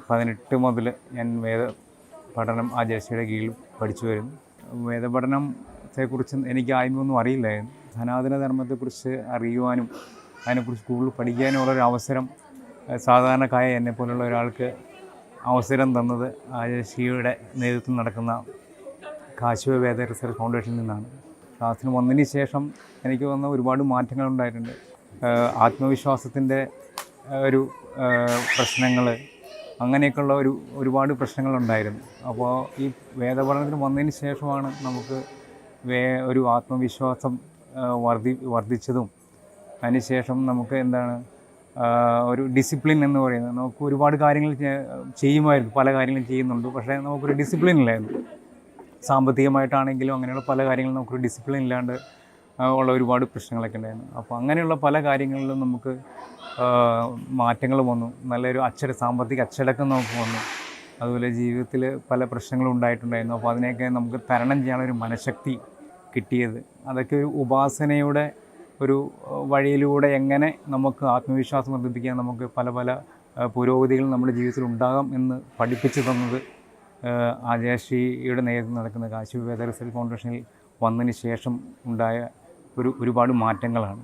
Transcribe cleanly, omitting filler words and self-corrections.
2018 മുതൽ ഞാൻ പഠനം ആചാര്യശ്രീയുടെ കീഴിൽ പഠിച്ചു വരുന്നു. വേദപഠനത്തെക്കുറിച്ച് എനിക്ക് ആദ്യമൊന്നും അറിയില്ലായിരുന്നു. സനാതന ധർമ്മത്തെക്കുറിച്ച് അറിയുവാനും അതിനെക്കുറിച്ച് കൂടുതൽ പഠിക്കാനുള്ളൊരു അവസരം സാധാരണക്കായ എന്നെപ്പോലുള്ള ഒരാൾക്ക് അവസരം തന്നത് ആചാര്യശ്രീയുടെ നേതൃത്വം നടക്കുന്ന കാശിവ വേദ റിസർച്ച് ഫൗണ്ടേഷനിൽ നിന്നാണ്. ക്ലാസ്സിന് വന്നതിന് ശേഷം എനിക്ക് വന്ന ഒരുപാട് മാറ്റങ്ങളുണ്ടായിട്ടുണ്ട്. ആത്മവിശ്വാസത്തിൻ്റെ ഒരു പ്രശ്നങ്ങൾ, അങ്ങനെയൊക്കെയുള്ള ഒരുപാട് പ്രശ്നങ്ങളുണ്ടായിരുന്നു. അപ്പോൾ ഈ വേദപഠനത്തിന് വന്നതിന് ശേഷമാണ് നമുക്ക് ഒരു ആത്മവിശ്വാസം വർദ്ധിച്ചതും അതിനുശേഷം നമുക്ക് ഒരു ഡിസിപ്ലിൻ എന്ന് പറയുന്നത്, നമുക്ക് ഒരുപാട് കാര്യങ്ങൾ ചെയ്യുമായിരുന്നു, പല കാര്യങ്ങളും ചെയ്യുന്നുണ്ട്, പക്ഷേ നമുക്കൊരു ഡിസിപ്ലിൻ ഇല്ലായിരുന്നു. സാമ്പത്തികമായിട്ടാണെങ്കിലും അങ്ങനെയുള്ള പല കാര്യങ്ങളും നമുക്കൊരു ഡിസിപ്ലിൻ ഇല്ലാണ്ട് ഉള്ള ഒരുപാട് പ്രശ്നങ്ങളൊക്കെ ഉണ്ടായിരുന്നു. അപ്പോൾ അങ്ങനെയുള്ള പല കാര്യങ്ങളിലും നമുക്ക് മാറ്റങ്ങൾ വന്നു. നല്ലൊരു സാമ്പത്തിക അച്ചടക്കം നമുക്ക് വന്നു. അതുപോലെ ജീവിതത്തിൽ പല പ്രശ്നങ്ങളും ഉണ്ടായിട്ടുണ്ടായിരുന്നു. അപ്പോൾ അതിനെയൊക്കെ നമുക്ക് തരണം ചെയ്യാനൊരു മനഃശക്തി കിട്ടിയത്, അതൊക്കെ ഒരു ഉപാസനയുടെ ഒരു വഴിയിലൂടെ എങ്ങനെ നമുക്ക് ആത്മവിശ്വാസം വർദ്ധിപ്പിക്കാൻ നമുക്ക് പല പുരോഗതികൾ നമ്മുടെ ജീവിതത്തിൽ ഉണ്ടാകാം എന്ന് പഠിപ്പിച്ചു തന്നത് ആചാര്യശ്രീയുടെ നേതൃത്വം നടക്കുന്ന കാശിവ വേദ റിസർച്ച് ഫൗണ്ടേഷനിൽ വന്നതിന് ശേഷം ഉണ്ടായ ഒരുപാട് മാറ്റങ്ങളാണ്.